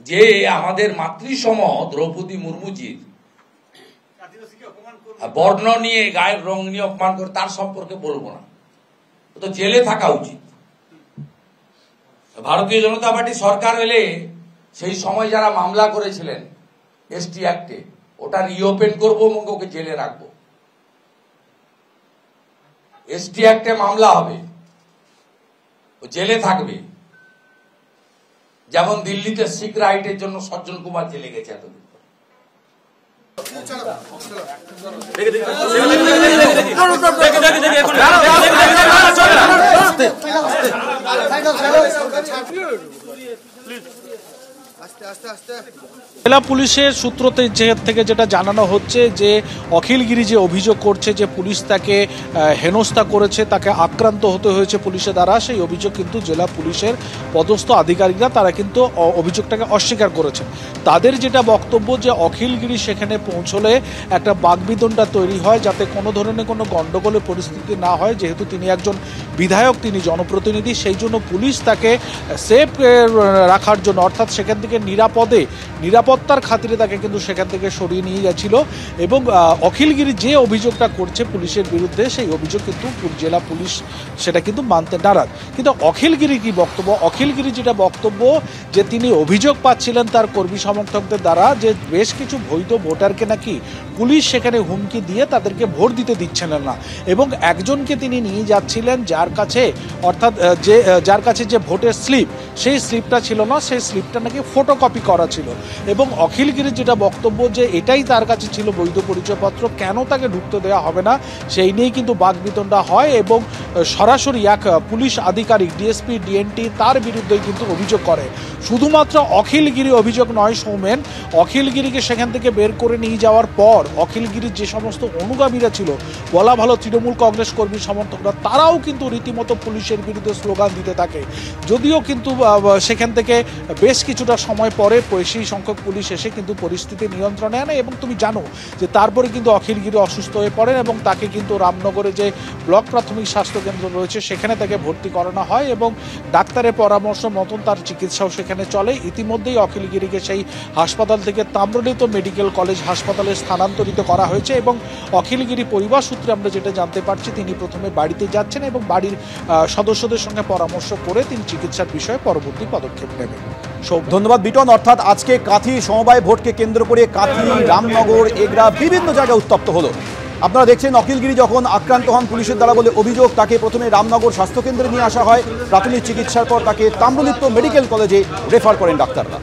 যে আমাদের মাতৃসম দ্রৌপদী মুর্মুজির বর্ণ নিয়ে গায়ের রং নিয়ে অপমান করে তার সম্পর্কে বলবো না, তো জেলে থাকা উচিত। ভারতীয় জনতা পার্টি সরকার এলে সেই সময় যারা মামলা করেছিলেন এসটি অ্যাক্টে, ওটা রিওপেন করবো এবং ওকে জেলে রাখবো। এসটি অ্যাক্টে মামলা হবে, ও জেলে থাকবে। যেমন দিল্লিতে শিখ রাইটের জন্য সজ্জন কুমার জেলে গেছে এতদিন। জেলা পুলিশের সূত্র থেকে যেটা জানানো হচ্ছে যে অখিলগিরি যে অভিযোগ করছে যে পুলিশ তাকে হেনস্থা করেছে, তাকে আক্রান্ত হতে হয়েছে পুলিশের দ্বারা, সেই অভিযোগ কিন্তু জেলা পুলিশের পদস্থ আধিকারিকরা তারা কিন্তু অভিযোগটাকে অস্বীকার করেছেন। তাদের যেটা বক্তব্য যে অখিলগিরি সেখানে পৌঁছলে একটা বাকবিতণ্ডা তৈরি হয়, যাতে কোনো ধরনের কোনো গণ্ডগোলের পরিস্থিতি না হয়। যেহেতু তিনি একজন বিধায়ক, তিনি জনপ্রতিনিধি, সেই জন্য পুলিশ তাকে সেফ রাখার জন্য, অর্থাৎ সেখান থেকে নিরাপত্তার খাতিরে তাকে কিন্তু সেখান থেকে সরিয়ে নিয়ে গেছিল। এবং অখিলগিরি যে অভিযোগটা করছে পুলিশের বিরুদ্ধে, সেই অভিযোগ কিন্তু জেলা পুলিশ সেটা কিন্তু মানতে নারাজ। কিন্তু অখিলগিরি কি বক্তব্য? অখিলগিরি যেটা বক্তব্য যে তিনি অভিযোগ পাচ্ছিলেন তার কর্মী সমর্থকদের দ্বারা যে বেশ কিছু বৈধ ভোটারকে নাকি পুলিশ সেখানে হুমকি দিয়ে তাদেরকে ভোট দিতে দিচ্ছিলেন না, এবং একজনকে তিনি নিয়ে যাচ্ছিলেন যার কাছে, অর্থাৎ যার কাছে যে ভোটের স্লিপ, সেই স্লিপটা ছিল না, সেই স্লিপটা নাকি ফটোকপি করা ছিল। এবং অখিলগিরির যেটা বক্তব্য যে এটাই তার কাছে ছিল বৈধ পরিচয়পত্র, কেন তাকে ঢুকতে দেওয়া হবে না, সেই নিয়েই কিন্তু বাকবিতণ্ডা হয়। এবং সরাসরি এক পুলিশ আধিকারিক ডিএসপি ডিএনটি তার বিরুদ্ধে কিন্তু অভিযোগ করে। শুধুমাত্র অখিলগিরি অভিযোগ নয় সৌমেন, অখিলগিরিকে সেখান থেকে বের করে নিয়ে যাওয়ার পর অখিলগিরির যে সমস্ত অনুগামীরা ছিল, বলা ভালো তৃণমূল কংগ্রেস কর্মী সমর্থকরা, তারাও কিন্তু রীতিমতো পুলিশের বিরুদ্ধে স্লোগান দিতে থাকে। যদিও কিন্তু সেখান থেকে বেশ কিছুটা সময় পরে সেই সংখ্যক পুলিশ এসে কিন্তু পরিস্থিতি নিয়ন্ত্রণে আনে। এবং তুমি জানো যে তারপরে কিন্তু অখিলগিরি অসুস্থ হয়ে পড়েন এবং তাকে কিন্তু রামনগরে যে ব্লক প্রাথমিক স্বাস্থ্যকেন্দ্র রয়েছে সেখানে তাকে ভর্তি করানো হয়, এবং ডাক্তারের পরামর্শ মতন তার চিকিৎসাও সেখানে চলে। ইতিমধ্যেই অখিলগিরিকে সেই হাসপাতাল থেকে তাম্রলিপ্ত মেডিকেল কলেজ হাসপাতালে স্থানান্তরিত করা হয়েছে। এবং অখিলগিরি পরিবার সূত্রে আমরা যেটা জানতে পারছি, তিনি প্রথমে বাড়িতে যাচ্ছেন এবং বাড়ির সদস্যদের সঙ্গে পরামর্শ করে তিনি চিকিৎসার বিষয়ে পরবর্তী পদক্ষেপ নেবেন। ধন্যবাদ বিটন। অর্থাৎ আজকে কাঁথি সমবায় ভোটকে কেন্দ্র করে কাঁথি, রামনগর, এগরা বিভিন্ন জায়গায় উত্তপ্ত হলো। আপনারা দেখছেন অখিলগিরি যখন আক্রান্ত হন পুলিশের দ্বারা বলে অভিযোগ, তাকে প্রথমে রামনগর স্বাস্থ্যকেন্দ্রে নিয়ে আসা হয়, প্রাথমিক চিকিৎসার পর তাকে তাম্রলিপ্ত মেডিকেল কলেজে রেফার করেন ডাক্তাররা।